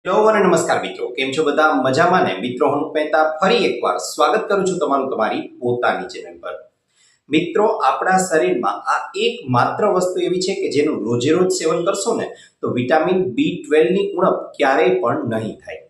Hello અને નમસ્કાર મિત્રો, કેમ છો બધા? મજામાં ને? મિત્રો, હું મહેતા ફરી એકવાર સ્વાગત કરું છું તમારું તમારી પોતાની ચેનલ પર. મિત્રો, આપણા શરીરમાં આ એક માત્ર વસ્તુ એવી છે કે જેનું રોજે રોજ સેવન કરશો ને તો વિટામિન B12 ની ઉણપ ક્યારેય પણ નહીં થાય.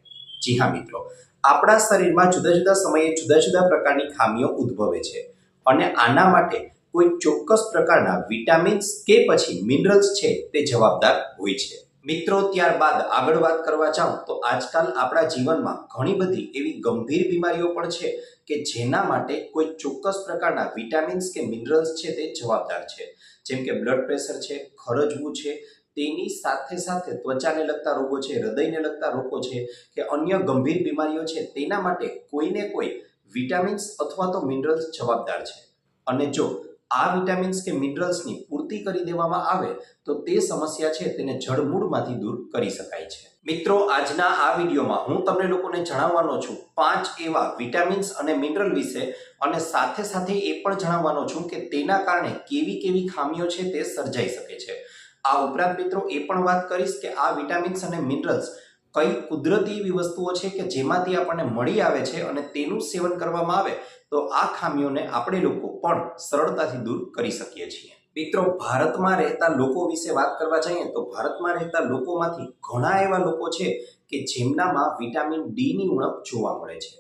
જી હા મિત્રો, આપણા શરીરમાં જુદા જુદા સમયે જુદા જુદા પ્રકારની ખામીઓ ઉદ્ભવે છે અને આના માટે કોઈ ચોક્કસ પ્રકારના વિટામિન્સ કે પછી મિનરલ્સ છે તે જવાબદાર હોય છે. મિત્રો, ત્યારબાદ આગળ વાત કરવા જાઉં તો આજકાલ આપણા જીવનમાં ઘણી બધી એવી ગંભીર બીમારીઓ પણ છે કે જેના માટે કોઈ ચોક્કસ પ્રકારના વિટામિન્સ કે મિનરલ્સ છે તે જવાબદાર છે. જેમ કે બ્લડ પ્રેશર છે, ખરજવું છે, તેની સાથે સાથે ત્વચાને લગતા રોગો છે, હૃદયને લગતા રોગો છે કે અન્ય ગંભીર બીમારીઓ છે, તેના માટે કોઈને કોઈ વિટામિન્સ અથવા તો મિનરલ્સ જવાબદાર છે. અને જો આ વિટામિન્સ કે મિનરલ્સની પૂર્તિ કરી દેવામાં આવે તો તે સમસ્યા છે તેને જડમૂળમાંથી દૂર કરી શકાય છે. મિત્રો, આજના આ વિડીયોમાં હું તમને લોકોને જણાવવાનો છું 5 એવા વિટામિન્સ અને મિનરલ વિશે, અને સાથે સાથે એ પણ જણાવવાનો છું કે તેના કારણે કેવી કેવી ખામીઓ છે તે સર્જાઈ શકે છે. આ ઉપરાંત મિત્રો એ પણ વાત કરીશ કે આ વિટામિન્સ અને મિનરલ્સ કઈ કુદરતી એવી વસ્તુઓ છે કે જેમાંથી આપણને મળી આવે છે અને તેનું સેવન કરવામાં આવે તો આ ખામીઓને આપણે લોકો પણ સરળતાથી દૂર કરી શકીએ છીએ. મિત્રો, ભારતમાં રહેતા લોકો વિશે વાત કરવા જઈએ તો ભારતમાં રહેતા લોકોમાંથી ઘણા એવા લોકો છે કે જેમનામાં વિટામિન ડી ની ઉણપ જોવા મળે છે.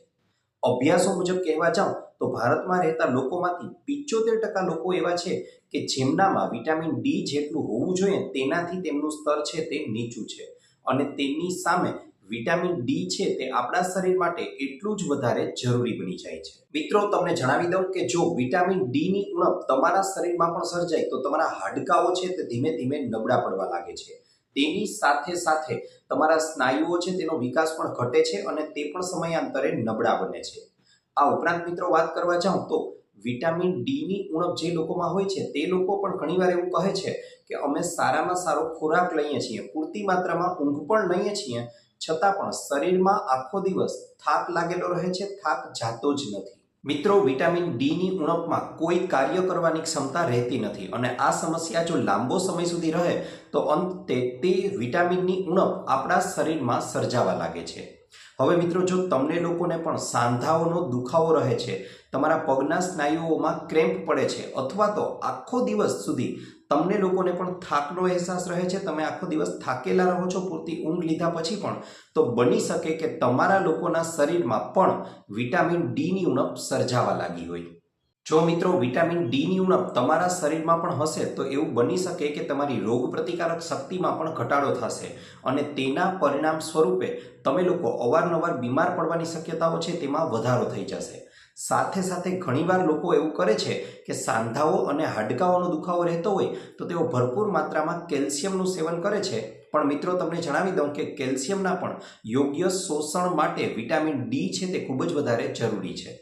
અભ્યાસો મુજબ કહેવા જાઉં તો ભારતમાં રહેતા લોકોમાંથી 75% લોકો એવા છે કે જેમનામાં વિટામિન ડી જેટલું હોવું જોઈએ તેનાથી તેમનું સ્તર છે તે નીચું છે, અને તેની સામે વિટામિન ડી છે તે આપણા શરીર માટે એટલું જ વધારે જરૂરી બની જાય છે. મિત્રો, તમને જણાવી દઉં કે જો વિટામિન ડી ની ઉણપ તમારા શરીરમાં પણ સર્જાય તો તમારા હાડકાઓ છે તે ધીમે ધીમે નબળા પડવા લાગે છે. તેની સાથે સાથે તમારા સ્નાયુઓ છે તેનો વિકાસ પણ ઘટે છે અને તે પણ સમયાંતરે નબળા બને છે. આ ઉપરાંત મિત્રો વાત કરવા જાઉં તો વિટામિન ડી ની ઉણપ જે લોકોમાં હોય છે તે લોકો પણ ઘણીવાર એવું કહે છે કે અમે સારામાં સારો ખોરાક લઈએ છીએ, પૂરતી માત્રામાં ઊંઘ પણ લઈએ છીએ, છતાં પણ શરીરમાં આખો દિવસ થાક લાગેલો રહે છે, થાક જાતો જ નથી. મિત્રો, વિટામિન ડી ની ઉણપમાં કોઈ કાર્ય કરવાની ક્ષમતા રહેતી નથી અને આ સમસ્યા જો લાંબો સમય સુધી રહે તો અંતે તે વિટામિનની ઉણપ આપણા શરીરમાં સર્જાવા લાગે છે. હવે મિત્રો, જો તમને લોકોને પણ સાંધાઓનો દુખાવો રહે છે, તમારા પગના સ્નાયુઓમાં ક્રેમ્પ પડે છે, અથવા તો આખો દિવસ સુધી તમને લોકોને પણ થાકનો અહેસાસ રહે છે, તમે આખો દિવસ થાકેલા રહો છો પૂરતી ઊંઘ લીધા પછી પણ, તો બની શકે કે તમારા લોકોના શરીરમાં પણ વિટામિન ડી ની ઉણપ સર્જાવા લાગી હોય. જો મિત્રો વિટામિન ડી ની ઉણપ તમારા શરીરમાં પણ હશે તો એવું બની શકે કે તમારી રોગ પ્રતિકારક શક્તિમાં પણ ઘટાડો થશે અને તેના પરિણામ સ્વરૂપે તમે લોકો અવારનવાર બીમાર પડવાની શક્યતાઓ છે તેમાં વધારો થઈ જશે. સાથે સાથે ઘણીવાર લોકો એવું કરે છે કે સાંધાઓ અને હાડકાઓનો દુખાવો રહેતો હોય તો તેઓ ભરપૂર માત્રામાં કેલ્શિયમનું સેવન કરે છે, પણ મિત્રો તમને જણાવી દઉં કે કેલ્શિયમના પણ યોગ્ય શોષણ માટે વિટામિન ડી છે તે ખૂબ જ વધારે જરૂરી છે.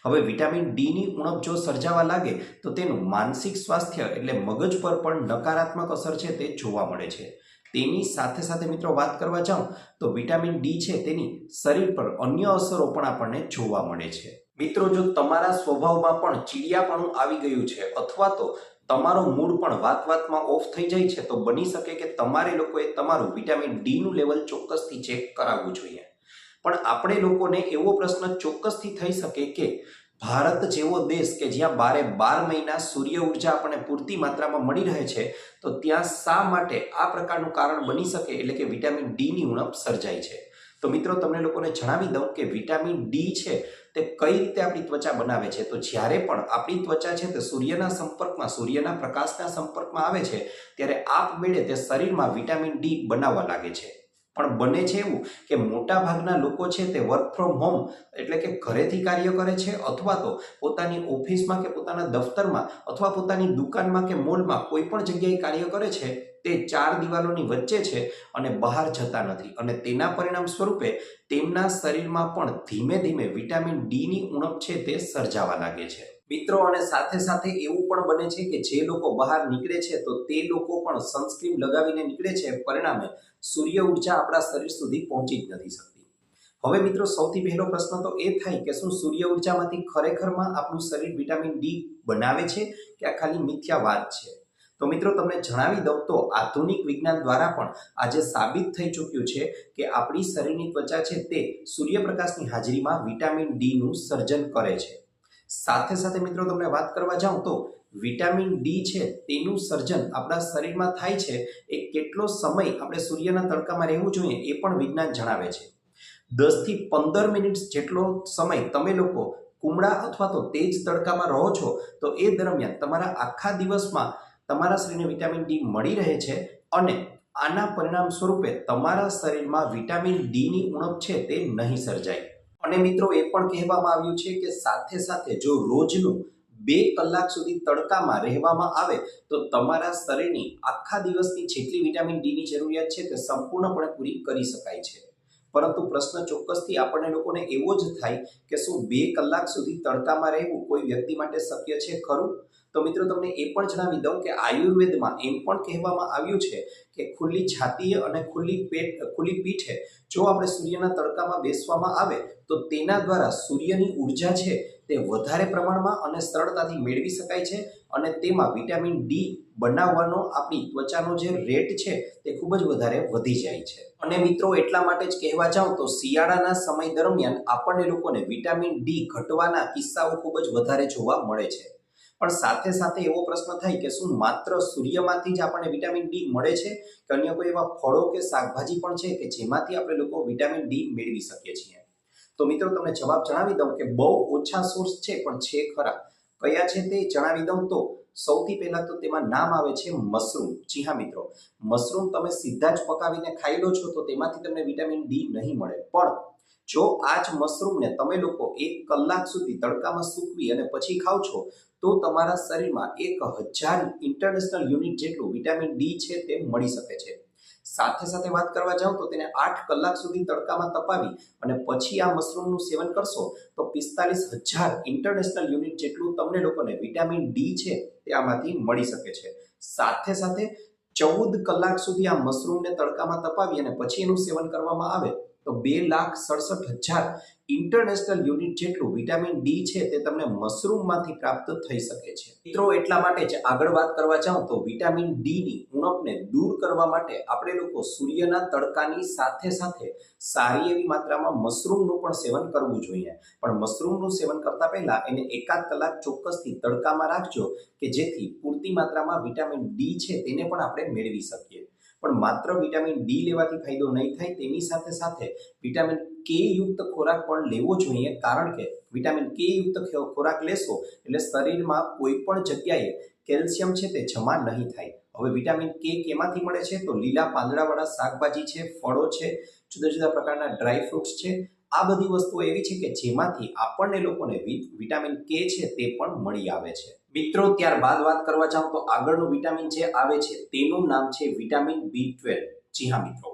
હવે વિટામિન ડી ની ઉણપ જો સર્જાવા લાગે તો તેનું માનસિક સ્વાસ્થ્ય એટલે મગજ પર પણ નકારાત્મક અસર છે તે જોવા મળે છે. તેની સાથે સાથે મિત્રો વાત કરવા જાઉં તો વિટામિન ડી છે તેની શરીર પર અન્ય અસરો પણ આપણને જોવા મળે છે. મિત્રો, જો તમારા સ્વભાવમાં પણ ચીડિયાપણું આવી ગયું છે અથવા તો તમારો મૂડ પણ વાતમાં ઓફ થઈ જાય છે તો બની શકે કે તમારે લોકોએ તમારું વિટામિન ડી નું લેવલ ચોક્કસથી ચેક કરાવવું જોઈએ. પણ આપણે લોકોને એવો પ્રશ્ન ચોક્કસથી થઈ શકે કે ભારત જેવો દેશ કે જ્યાં 12 મહિના સૂર્ય ઉર્જા આપણને પૂરતી માત્રામાં મળી રહે છે, તો ત્યાં શા માટે આ પ્રકારનું કારણ બની શકે એટલે કે વિટામિન ડી ની ઉણપ સર્જાય છે? તો મિત્રો, તમને લોકોને જણાવી દઉં કે વિટામિન ડી છે તે કઈ રીતે આપણી ત્વચા બનાવે છે. તો જ્યારે પણ આપણી ત્વચા છે તે સૂર્યના સંપર્કમાં, સૂર્યના પ્રકાશના સંપર્કમાં આવે છે ત્યારે આપમેળે તે શરીરમાં વિટામિન ડી બનાવવા લાગે છે. પણ બને છે એવું કે મોટા ભાગના લોકો છે તે વર્ક ફ્રોમ હોમ એટલે કે ઘરેથી કાર્ય કરે છે, અથવા તો પોતાની ઓફિસમાં કે પોતાના દફતરમાં અથવા પોતાની દુકાનમાં કે મોલમાં કોઈ પણ જગ્યાએ કાર્ય કરે છે, તે 4 દિવાલોની વચ્ચે છે અને બહાર જતા નથી, અને તેના પરિણામ સ્વરૂપે તેમના શરીરમાં પણ ધીમે ધીમે વિટામિન ડી ની ઉણપ છે તે સર્જાવા લાગે છે. મિત્રો, અને સાથે સાથે એવું પણ બને છે કે જે લોકો બહાર નીકળે છે તો તે લોકો પણ સનસ્ક્રીન લગાવીને નીકળે છે, પરિણામે સૂર્ય ઉર્જા આપણા શરીર સુધી પહોંચી જ નથી શકતી. હવે મિત્રો, સૌથી પહેલો પ્રશ્ન તો એ થાય કે શું સૂર્ય ઉર્જામાંથી ખરેખરમાં આપણું શરીર વિટામિન ડી બનાવે છે કે આ ખાલી મિથ્યા વાત છે? તો મિત્રો તમને જણાવી દઉં તો આધુનિક વિજ્ઞાન દ્વારા પણ આજે સાબિત થઈ ચૂક્યું છે કે આપણી શરીરની ત્વચા છે તે સૂર્યપ્રકાશની હાજરીમાં વિટામિન ડી નું સર્જન કરે છે. સાથે સાથે મિત્રો તમને વાત કરવા જાઉં તો વિટામિન ડી છે તેનું સર્જન આપણા શરીરમાં થાય છે એ કેટલો સમય આપણે સૂર્યના તડકામાં રહેવું જોઈએ એ પણ વિજ્ઞાન જણાવે છે. 10 થી 15 મિનિટ જેટલો સમય તમે લોકો કુમળા અથવા તો તેજ તડકામાં રહો છો તો એ દરમિયાન તમારા આખા દિવસમાં તમારા શરીરને વિટામિન ડી મળી રહે છે અને આના પરિણામ સ્વરૂપે તમારા શરીરમાં વિટામિન ડી ની ઉણપ છે તે નહીં સર્જાય. અને મિત્રો એ પણ કહેવામાં આવ્યું છે કે સાથે સાથે જો રોજનું 2 કલાક સુધી તડકામાં રહેવામાં આવે તો તમારા શરીરની આખા દિવસની જેટલી વિટામિન ડી ની જરૂરિયાત છે તે સંપૂર્ણપણે પૂરી કરી શકાય છે. પરંતુ પ્રશ્ન ચોક્કસથી આપણને લોકોને એવો જ થાય કે શું 2 કલાક સુધી તડકામાં રહેવું કોઈ વ્યક્તિ માટે શક્ય છે ખરું? તો મિત્રો તમને એ પણ જણાવી દઉં કે આયુર્વેદમાં એમ પણ કહેવામાં આવ્યું છે કે ખુલ્લી છાતીએ અને ખુલ્લી પીઠે જો આપણે સૂર્યના તડકામાં બેસવામાં આવે તો તેના દ્વારા સૂર્યની ઉર્જા છે તે વધારે પ્રમાણમાં અને સરળતાથી મેળવી શકાય છે અને તેમાં વિટામિન ડી બનાવવાનો આપણી ત્વચાનો જે રેટ છે તે ખૂબ જ વધારે વધી જાય છે. અને મિત્રો એટલા માટે જ કહેવા જાઉં તો શિયાળાના સમય દરમિયાન આપણને લોકોને વિટામિન ડી ઘટવાના કિસ્સાઓ ખૂબ જ વધારે જોવા મળે છે. પણ સાથે સાથે એવો પ્રશ્ન થાય કે શું માત્ર સૂર્યમાંથી જ આપણને વિટામિન ડી મળે છે કે અન્ય કોઈ એવા ફળો કે શાકભાજી પણ છે કે જેમાંથી આપણે લોકો વિટામિન ડી મેળવી શકીએ છીએ? તો મિત્રો તમને જવાબ જણાવી દઉં કે બહુ ઓછા સોર્સ છે પણ છે ખરા. કયા છે તે જણાવી દઉં તો સૌથી પહેલા તો તેમાં નામ આવે છે મશરૂમ. જી હા મિત્રો, મશરૂમ તમે સીધા જ પકાવીને ખાઈ લો છો તો તેમાંથી તમને વિટામિન ડી નહીં મળે. પણ જો આ જ મશરૂમને તમે લોકો 1 કલાક સુધી તડકામાં સૂકવી અને પછી ખાવ છો તો તમારા શરીરમાં 1000 ઇન્ટરનેશનલ યુનિટ જેટલું વિટામિન ડી છે તે મળી શકે છે. સાથે સાથે વાત કરવા જાઉં તો તેને 8 કલાક સુધી તડકામાં તપાવી અને પછી આ મશરૂમનું સેવન કરશો તો 45000 ઇન્ટરનેશનલ યુનિટ જેટલું તમને લોકોને વિટામિન ડી છે તે આમાંથી મળી શકે છે. સાથે સાથે 14 કલાક સુધી આ મશરૂમને તડકામાં તપાવી અને પછી એનું સેવન કરવામાં આવે તો 2,67,000 ઇન્ટરનેશનલ યુનિટ જેટલું વિટામિન ડી છે તે તમને મશરૂમમાંથી પ્રાપ્ત થઈ શકે છે. મિત્રો એટલા માટે જ આગળ વાત કરવા જાઉં તો વિટામિન ડી ની ઉણપને દૂર કરવા માટે આપણે લોકો સૂર્યના તડકાની સાથે સાથે સારી એવી માત્રામાં મશરૂમનું પણ સેવન કરવું જોઈએ. પણ મશરૂમનું સેવન કરતા પહેલા એને 1 કલાક ચોક્કસથી તડકામાં રાખજો કે જેથી પૂરતી માત્રામાં વિટામિન ડી છે તેને પણ આપણે મેળવી શકીએ. પણ માત્ર વિટામિન ડી લેવાથી ફાયદો નહીં થાય, તેની સાથે સાથે વિટામિન કે યુક્ત ખોરાક પણ લેવો જોઈએ. કારણ કે વિટામિન કે યુક્ત ખોરાક લેશો એટલે શરીરમાં કોઈ પણ જગ્યાએ કેલ્શિયમ છે તે જમા નહીં થાય. હવે વિટામિન કે કેમાંથી મળે છે તો લીલા પાંદડાવાળા શાકભાજી છે, ફળો છે, જુદા જુદા પ્રકારના ડ્રાય ફ્રૂટ્સ છે. આ બધી વસ્તુઓ એવી છે કે જેમાંથી આપણને લોકોને વિટામિન કે છે તે પણ મળી આવે છે. મિત્રો ત્યારબાદ વાત કરવા જાઉં તો આગળનું વિટામિન જે આવે છે તેનું નામ છે વિટામિન B12. જી હા મિત્રો,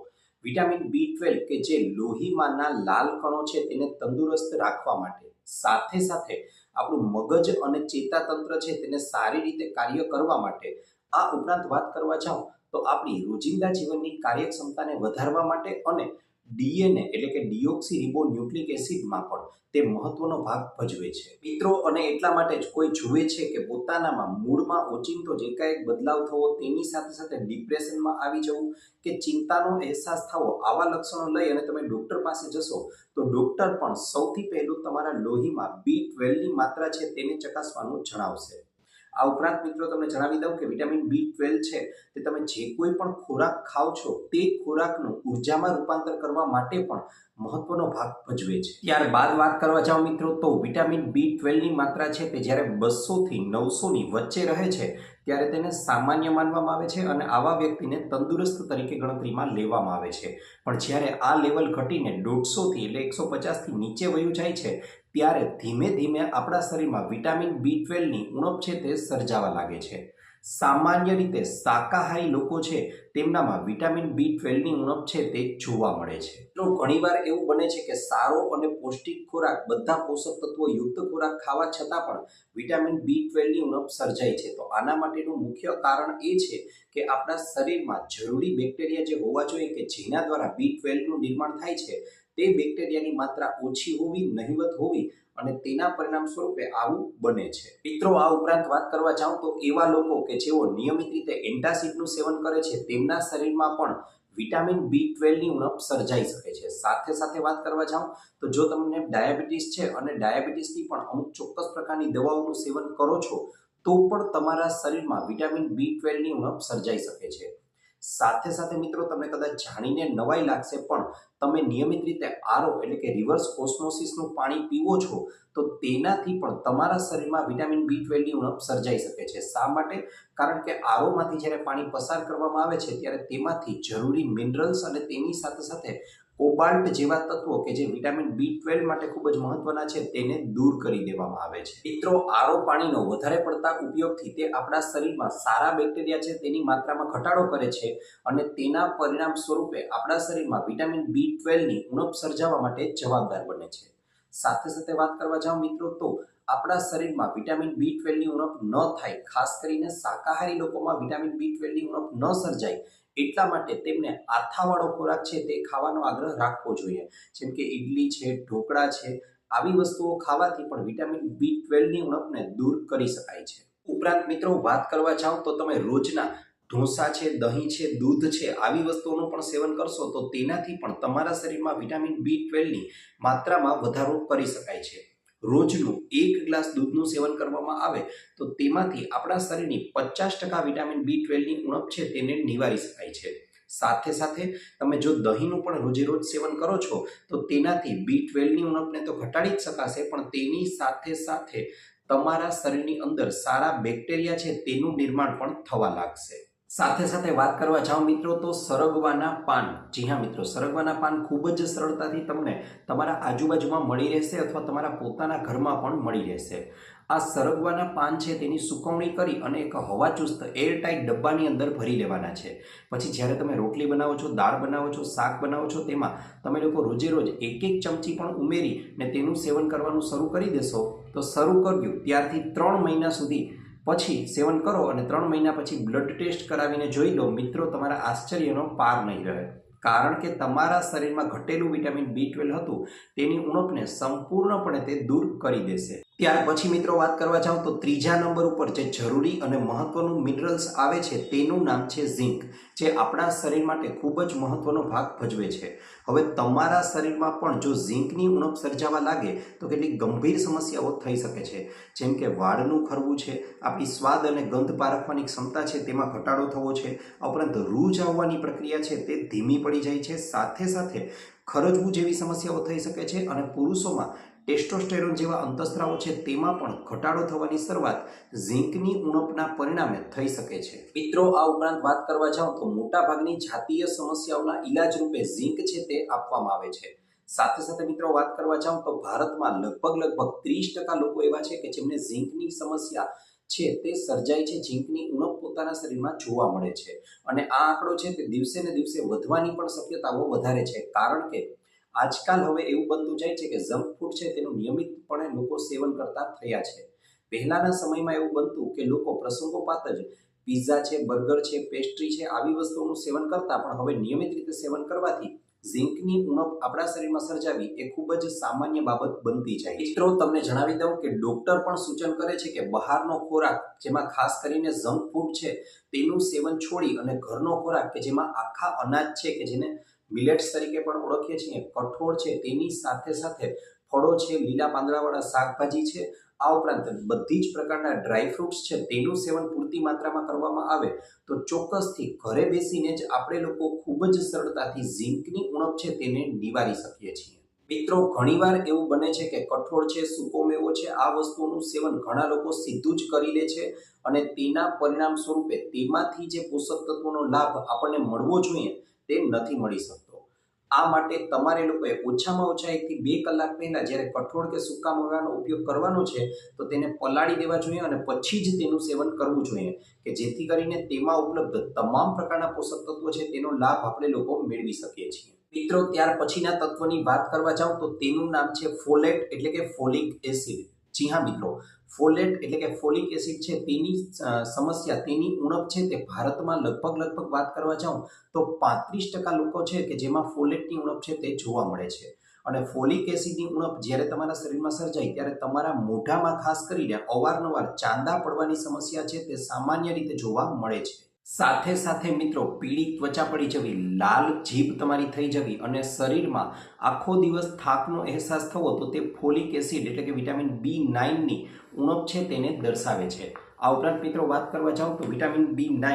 વિટામિન B12 કે જે લોહીમાંના લાલ કણો છે તેને તંદુરસ્ત રાખવા માટે, સાથે સાથે આપણું મગજ અને ચેતાતંત્ર છે તેને સારી રીતે કાર્ય કરવા માટે, આ ઉપરાંત વાત કરવા જાઉં તો આપણી રોજિંદા જીવનની કાર્યક્ષમતાને વધારવા માટે અને ડીએનએ એટલે કે ડીઓક્સી રિબોન્યુક્લિક એસિડમાં પણ તે મહત્વનો ભાગ ભજવે છે. મિત્રો અને એટલા માટે જ કોઈ જુએ છે કે પોતાનામાં મૂળમાં ઓચિંતો જે કાંઈ બદલાવ થવો, તેની સાથે સાથે ડિપ્રેશનમાં આવી જવું કે ચિંતાનો અહેસાસ થવો, આવા લક્ષણો લઈ અને તમે ડૉક્ટર પાસે જશો તો ડૉક્ટર પણ સૌથી પહેલું તમારા લોહીમાં B12 ની માત્રા છે તેને ચકાસવાનું જણાવશે. આ ઉપરાંત મિત્રો તમને જણાવી દઉં કે વિટામિન B12 છે તે તમે જે કોઈ પણ ખોરાક ખાઓ છો તે ખોરાકનું ઉર્જામાં રૂપાંતર કરવા માટે પણ મહત્વનો ભાગ ભજવે છે. ત્યારબાદ વાત કરવા જાઓ મિત્રો તો વિટામિન B12 ની માત્રા છે તે જ્યારે 200 થી 900 ની વચ્ચે રહે છે ત્યારે તેને સામાન્ય માનવામાં આવે છે અને આવા વ્યક્તિને તંદુરસ્ત તરીકે ગણતરીમાં લેવામાં આવે છે. પણ જ્યારે આ લેવલ ઘટીને 150 થી એટલે 150 થી નીચે વયું જાય છે ત્યારે ધીમે ધીમે આપણા શરીરમાં વિટામિન B12 ની ઉણપ છે તે સર્જાવા લાગે છે. સામાન્ય રીતે શાકાહારી લોકો છે તેમનામાં વિટામિન B12 ની ઉણપ છે તે જોવા મળે છે. તો ઘણીવાર એવું બને છે કે સારો અને પૌષ્ટિક ખોરાક, બધા પોષક તત્વો યુક્ત ખોરાક ખાવા છતાં પણ વિટામિન B12 ની ઉણપ સર્જાય છે. તો આના માટેનું મુખ્ય કારણ એ છે કે આપણા શરીરમાં જરૂરી બેક્ટેરિયા જે હોવા જોઈએ કે જેના દ્વારા B12 નું નિર્માણ થાય છે તે બેક્ટેરિયાની માત્રા ઓછી હોવી, નહિવત હોવી અને તેના પરિણામ સ્વરૂપે આવું બને છે. મિત્રો, આ ઉપરાંત વાત કરવા જાઉં તો એવા લોકો કે જેઓ નિયમિત રીતે એન્ટાસિડનું સેવન કરે છે તેમના શરીરમાં પણ વિટામિન B12ની ઉણપ સર્જાઈ શકે છે. સાથે સાથે વાત કરવા જાઉં તો જો તમને ડાયાબિટીસ છે અને ડાયાબિટીસની પણ અમુક ચોક્કસ પ્રકારની દવાઓનું સેવન કરો છો તો પણ તમારા શરીરમાં વિટામિન B12ની ઉણપ સર્જાઈ શકે છે. સાથે સાથે મિત્રો, તમને કદાચ જાણીને નવાઈ લાગશે પણ તમે નિયમિત રીતે આરઓ એટલે કે રિવર્સ ઓસ્મોસિસનું પાણી પીવો છો તો તેનાથી પણ તમારા શરીરમાં વિટામિન B12ની ઉણપ સર્જાઈ શકે છે. શા માટે? કારણ કે આરઓમાંથી જ્યારે પાણી પસાર કરવામાં આવે છે ત્યારે તેમાંથી જરૂરી મિનરલ્સ અને તેની સાથે સાથે કોબાલ્ટ જેવા તત્વો કે જે વિટામિન B12 માટે ખૂબ જ મહત્વના છે તેને દૂર કરી દેવામાં આવે છે. મિત્રો, આરઓ પાણીનો વધારે પડતા ઉપયોગથી તે આપણા શરીરમાં સારા બેક્ટેરિયા છે તેની માત્રામાં ઘટાડો કરે છે અને તેના પરિણામ સ્વરૂપે આપણા શરીરમાં વિટામિન B12ની ઉણપ સર્જાવા માટે જવાબદાર બને છે. સાથે સાથે વાત કરવા જાઉં મિત્રો તો આપણા શરીરમાં વિટામિન B12ની ઉણપ ન થાય, ખાસ કરીને શાકાહારી લોકોમાં વિટામિન B12ની ઉણપ ન સર્જાય એટલા માટે તેમને આથાવાળો ખોરાક છે તે ખાવાનો આગ્રહ રાખવો જોઈએ. જેમ કે ઈડલી છે, ઢોકળા છે, આવી વસ્તુઓ ખાવાથી પણ વિટામિન B12ની ઉણપને દૂર કરી શકાય છે. ઉપરાંત મિત્રો, વાત કરવા જાઓ તો તમે રોજના ઢોસા છે, દહીં છે, દૂધ છે, આવી વસ્તુઓનું પણ સેવન કરશો તો તેનાથી પણ તમારા શરીરમાં વિટામિન B12ની માત્રામાં વધારો કરી શકાય છે. રોજનું 1 ગ્લાસ દૂધનું સેવન કરવામાં આવે તો તેમાંથી આપણા શરીરની 50% વિટામિન B12ની ઉણપ છે તેને નિવારી શકાય છે. સાથે સાથે તમે જો દહીંનું પણ રોજે રોજ સેવન કરો છો તો તેનાથી B12ની ઉણપને તો ઘટાડી જ શકાશે પણ તેની સાથે સાથે તમારા શરીરની અંદર સારા બેક્ટેરિયા છે તેનું નિર્માણ પણ થવા લાગશે. સાથે સાથે વાત કરવા જાઓ મિત્રો તો સરગવાના પાન. જી હા મિત્રો, સરગવાના પાન ખૂબ જ સરળતાથી તમને તમારા આજુબાજુમાં મળી રહેશે અથવા તમારા પોતાના ઘરમાં પણ મળી રહેશે. આ સરગવાના પાન છે તેની સુકવણી કરી અને એક હવાચુસ્ત એરટાઇટ ડબ્બાની અંદર ભરી લેવાના છે. પછી જ્યારે તમે રોટલી બનાવો છો, દાળ બનાવો છો, શાક બનાવો છો તેમાં તમે લોકો રોજે રોજ 1-1 ચમચી પણ ઉમેરી ને તેનું સેવન કરવાનું શરૂ કરી દેશો તો શરૂ કર્યું ત્યારથી 3 મહિના સુધી પછી સેવન કરો અને 3 મહિના પછી બ્લડ ટેસ્ટ કરાવીને જોઈ લો મિત્રો, તમારા આશ્ચર્યનો પાર નહીં રહે. કારણ કે તમારા શરીરમાં ઘટેલું વિટામિન B12 હતું તેની ઉણપને સંપૂર્ણપણે તે દૂર કરી દેશે. ત્યાર પછી મિત્રો વાત કરવા જાઉં તો ત્રીજા નંબર ઉપર જે જરૂરી અને મહત્વનું મિનરલ્સ આવે છે તેનું નામ છે ઝીંક, જે આપણા શરીર માટે ખૂબ જ મહત્વનો ભાગ ભજવે છે. હવે તમારા શરીરમાં પણ જો ઝીંકની ઉણપ સર્જાવા લાગે તો કેટલીક ગંભીર સમસ્યાઓ થઈ શકે છે. જેમ કે વાળનું ખરવું છે, આપણી સ્વાદ અને ગંધ પારખવાની ક્ષમતા છે તેમાં ઘટાડો થવો છે, ઉપરાંત રૂજ આવવાની પ્રક્રિયા છે તે ધીમી પડી જાય છે, સાથે સાથે ખરજવું જેવી સમસ્યાઓ થઈ શકે છે અને પુરુષોમાં ટેસ્ટોસ્ટેરોન જેવા અંતઃસ્ત્રાવો છે તેમાં પણ ઘટાડો થવાની શરૂઆત ઝીંકની ઉણપના પરિણામે થઈ શકે છે. મિત્રો, આ ઉપરાંત વાત કરવા જાઉં તો મોટાભાગની જાતીય સમસ્યાઓના ઈલાજ રૂપે ઝીંક છે તે આપવામાં આવે છે. સાથે સાથે મિત્રો વાત કરવા જાઉં તો ભારતમાં લગભગ 30% લોકો એવા છે કે જેમને ઝીંકની સમસ્યા છે તે સર્જાય છે, ઝીંકની ઉણપ પોતાના શરીરમાં જોવા મળે છે અને આ આંકડો છે તે દિવસે ને દિવસે વધવાની પણ શક્યતાઓ વધારે છે. કારણ કે આજકાલ હવે એવું બનતું જાય છે કે જંક ફૂડ છે તેનું નિયમિતપણે લોકો સેવન કરતા થયા છે. પહેલાના સમયમાં એવું બનતું કે લોકો પ્રસંગોપાત જ પિઝા છે, બર્ગર છે, પેસ્ટ્રી છે આવી વસ્તુઓનું સેવન કરતા, પણ હવે નિયમિત રીતે સેવન કરવાથી ઝીંકની ઉણપ આપણા શરીરમાં સર્જાવી એ ખૂબ જ સામાન્ય બાબત બનતી જાય. મિત્રો, તમને જણાવી દઉં કે ડોક્ટર પણ સૂચન કરે છે કે બહારનો ખોરાક જેમાં ખાસ કરીને જંક ફૂડ છે તેનું સેવન છોડી અને ઘરનો ખોરાક કે જેમાં આખા અનાજ છે કે જેને મિલેટ્સ તરીકે પણ ઓળખીએ છીએ, કઠોળ છે, તેની સાથે સાથે ફળો છે, લીલા પાંદડાવાળા શાકભાજી છે, આ ઉપરાંત બધી જ પ્રકારના ડ્રાયફ્રૂટ્સ છે તેનું સેવન પૂરતી માત્રામાં કરવામાં આવે તો ચોક્કસથી ઘરે બેસીને જ આપણે લોકો ખૂબ જ સરળતાથી ઝીંકની ઉણપ છે તેને નિવારી શકીએ છીએ. મિત્રો, ઘણીવાર એવું બને છે કે કઠોળ છે, સૂકો મેવો છે, આ વસ્તુઓનું સેવન ઘણા લોકો સીધું જ કરી લે છે અને તેના પરિણામ સ્વરૂપે તેમાંથી જે પોષક તત્વોનો લાભ આપણને મળવો જોઈએ તે નથી મળી શકતો. આ માટે તમારે લોકોએ ઓછામાં ઓછા 1 થી 2 કલાક પહેલા જ્યારે કઠોળ કે સૂકા મેવાનો ઉપયોગ કરવાનો છે તો તેને પલાળી દેવા જોઈએ અને પછી જ તેનું સેવન કરવું જોઈએ કે જેથી કરીને તેમાં ઉપલબ્ધ તમામ પ્રકારના પોષક તત્વો છે તેનો લાભ આપણે લોકો મેળવી શકીએ છીએ. મિત્રો, ત્યાર પછીના તત્વની વાત કરવા જાઉં તો તેનું નામ છે ફોલેટ એટલે કે ફોલિક એસિડ. જી હા મિત્રો, ફોલેટ એટલે કે ફોલિક એસિડ છે તેની સમસ્યા, તેની ઉણપ છે તે ભારતમાં લગભગ વાત કરવા જાઉં તો 35% લોકો છે કે જેમાં ફોલેટની ઉણપ છે તે જોવા મળે છે. અને ફોલિક એસિડની ઉણપ જ્યારે તમારા શરીરમાં સર્જાય ત્યારે તમારા મોઢામાં ખાસ કરીને અવારનવાર ચાંદા પડવાની સમસ્યા છે તે સામાન્ય રીતે જોવા મળે છે. સાથે સાથે મિત્રો પીળી ત્વચા પડી જવી, લાલ જીભ તમારી થઈ જવી અને શરીરમાં આખો દિવસ થાકનો અહેસાસ થવો તો તે ફોલિક એસિડ એટલે કે વિટામિન B9ની ઉણપ છે તેને દર્શાવે છે. આ ઉપરાંત મિત્રો વાત કરવા જાઉં તો વિટામિન B9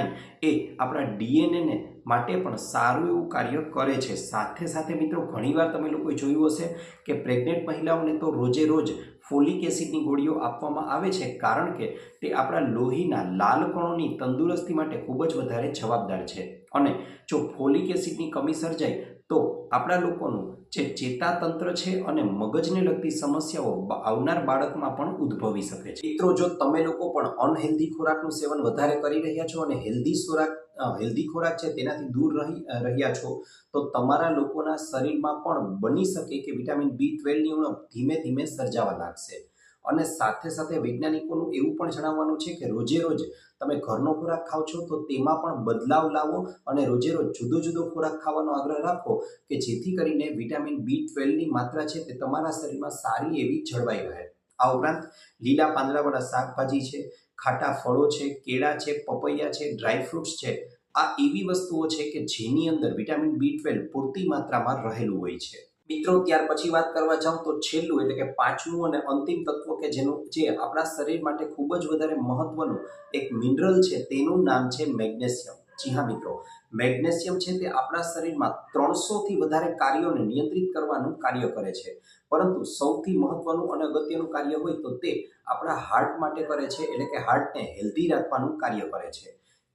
એ આપણા ડીએનએને માટે પણ સારું એવું કાર્ય કરે છે. સાથે સાથે મિત્રો ઘણીવાર તમે લોકોએ જોયું હશે કે પ્રેગ્નેન્ટ મહિલાઓને તો રોજે રોજ ફોલિક એસિડની ગોળીઓ આપવામાં આવે છે, કારણ કે તે આપણા લોહીના લાલ કણોની તંદુરસ્તી માટે ખૂબ જ વધારે જવાબદાર છે. અને જો ફોલિક એસિડની કમી સર્જાય તો આપણા લોકોનું જે ચેતાતંત્ર છે અને મગજને લગતી સમસ્યાઓ આવનાર બાળકમાં પણ ઉદ્ભવી શકે છે. મિત્રો, જો તમે લોકો પણ અનહેલ્ધી ખોરાકનું સેવન વધારે કરી રહ્યા છો અને હેલ્ધી ખોરાક છે તેનાથી દૂર રહ્યા છો તો તમારા લોકોના શરીરમાં પણ બની શકે કે વિટામિન B12ની ઉણપ ધીમે ધીમે સર્જાવા લાગશે. અને સાથે સાથે વૈજ્ઞાનિકોનું એવું પણ જણાવવાનું છે કે રોજે રોજ તમે ઘરનો ખોરાક ખાઓ છો તો તેમાં પણ બદલાવ લાવો અને રોજે રોજ જુદો જુદો ખોરાક ખાવાનો આગ્રહ રાખો કે જેથી કરીને વિટામિન B12ની માત્રા છે તે તમારા શરીરમાં સારી એવી જળવાઈ રહે. આ ઉપરાંત લીલા પાંદડાવાળા શાકભાજી છે, ખાટા ફળો છે, કેળા છે, પપૈયા છે, ડ્રાયફ્રૂટ્સ છે, આ એવી વસ્તુઓ છે કે જેની અંદર વિટામિન B12 પૂરતી માત્રામાં રહેલું હોય છે. મિત્રો, ત્યાર પછી વાત કરવા જાઉં તો છેલ્લું એટલે કે પાંચમું અને અંતિમ તત્વ કે જે આપણા શરીર માટે ખૂબ જ વધારે મહત્વનું એક મિનરલ છે તેનું નામ છે મેગ્નેશિયમ. જી હા મિત્રો, મેગ્નેશિયમ છે તે આપણા શરીરમાં 300થી વધારે કાર્યોને નિયંત્રિત કરવાનું કાર્ય કરે છે, પરંતુ સૌથી મહત્વનું અને અગત્યનું કાર્ય હોય તો તે આપણા હાર્ટ માટે કરે છે, એટલે કે હાર્ટને હેલ્ધી રાખવાનું કાર્ય કરે છે.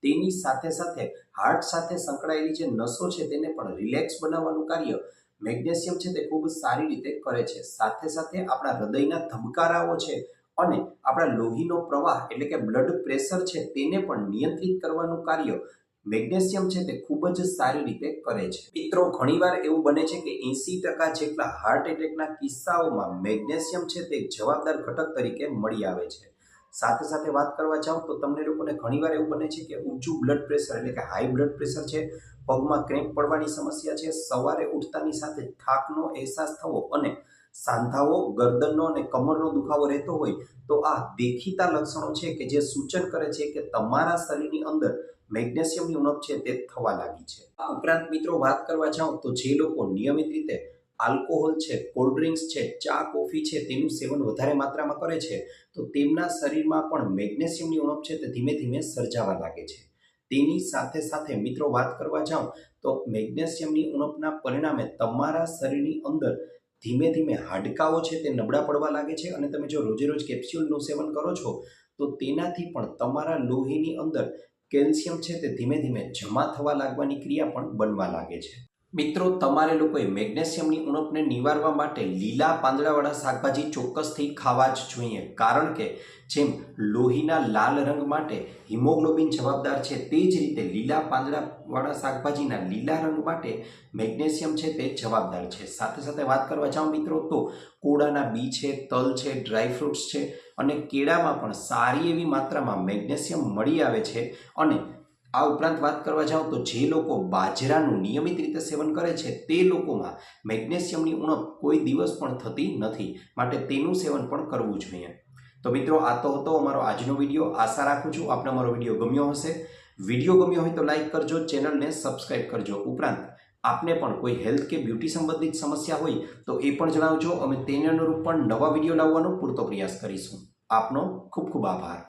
તેની સાથે સાથે હાર્ટ સાથે સંકળાયેલી જે નસો છે તેને પણ રિલેક્સ બનાવવાનું કાર્ય મેગ્નેશિયમ છે તે ખૂબ સારી રીતે કરે છે. સાથે સાથે આપણા હૃદયના ધબકારાઓ છે અને આપણા લોહીનો પ્રવાહ એટલે કે બ્લડ પ્રેશર છે તેને પણ નિયંત્રિત કરવાનું કાર્ય મેગ્નેશિયમ છે તે ખૂબ જ સારી રીતે કરે છે. મિત્રો, ઘણીવાર એવું બને છે કે 80% જેટલા હાર્ટ એટેકના કિસ્સાઓમાં મેગ્નેશિયમ છે તે જવાબદાર ઘટક તરીકે મળી આવે છે. સાથે સાથે વાત કરવા જાઉં તો તમને લોકોને ઘણીવાર એવું બને છે કે ઊંચું બ્લડ પ્રેશર એટલે કે હાઈ બ્લડ પ્રેશર છે, પગમાં ક્રેમ્પ પડવાની સમસ્યા છે, સવારે ઉઠતાની સાથે થાકનો અહેસાસ થવો અને સાંધાઓ, ગરદનનો અને કમરનો દુખાવો રહેતો હોય તો આ દેખીતા લક્ષણો છે કે જે સૂચન કરે છે કે તમારા શરીરની અંદર મેગ્નેશિયમની ઉણપ છે તે થવા લાગી છે. આ ઉપરાંત મિત્રો વાત કરવા જાઉં તો જે લોકો નિયમિત રીતે આલ્કોહોલ છે, કોલ્ડ ડ્રિંક્સ છે, ચા, કોફી છે તેનું સેવન વધારે માત્રામાં કરે છે તો તેમના શરીરમાં પણ મેગ્નેશિયમની ઉણપ છે તે ધીમે ધીમે સર્જાવા લાગે છે. તેની સાથે સાથે મિત્રો વાત કરવા જાઉં તો મેગ્નેશિયમની ઉણપના પરિણામે તમારા શરીરની અંદર ધીમે ધીમે હાડકાઓ છે તે નબળા પડવા લાગે છે અને તમે જો રોજે રોજ કેપ્સ્યુલનું સેવન કરો છો તો તેનાથી પણ તમારા લોહીની અંદર કેલ્શિયમ છે તે ધીમે ધીમે જમા થવા લાગવાની ક્રિયા પણ બનવા લાગે છે. મિત્રો, તમારે લોકોએ મેગ્નેશિયમની ઉણપને નિવારવા માટે લીલા પાંદડાવાળા શાકભાજી ચોક્કસથી ખાવા જ જોઈએ, કારણ કે જેમ લોહીના લાલ રંગ માટે હિમોગ્લોબિન જવાબદાર છે તે જ રીતે લીલા પાંદડાવાળા શાકભાજીના લીલા રંગ માટે મેગ્નેશિયમ છે તે જવાબદાર છે. સાથે સાથે વાત કરવા જાઉં મિત્રો તો કોળાના બી છે, તલ છે, ડ્રાયફ્રૂટ્સ છે અને કેળામાં પણ સારી એવી માત્રામાં મેગ્નેશિયમ મળી આવે છે. અને આ ઉપરાંત વાત કરવા જાઉં તો જે લોકો બાજરાનું નિયમિત રીતે સેવન કરે છે તે લોકોમાં મેગ્નેશિયમની ઉણપ કોઈ દિવસ પણ થતી નથી, માટે તેનું સેવન પણ કરવું જોઈએ. તો મિત્રો, આ તો હતો અમારો આજનો વિડીયો. આશા રાખું છું આપને અમારો વિડીયો ગમ્યો હશે. વિડીયો ગમ્યો હોય તો લાઈક કરજો, ચેનલને સબસ્ક્રાઈબ કરજો. ઉપરાંત આપને પણ કોઈ હેલ્થ કે બ્યુટી સંબંધિત સમસ્યા હોય તો એ પણ જણાવજો. અમે તેને અનુરૂપ પણ નવા વિડીયો લાવવાનો પૂરતો પ્રયાસ કરીશું. આપનો ખૂબ ખૂબ આભાર.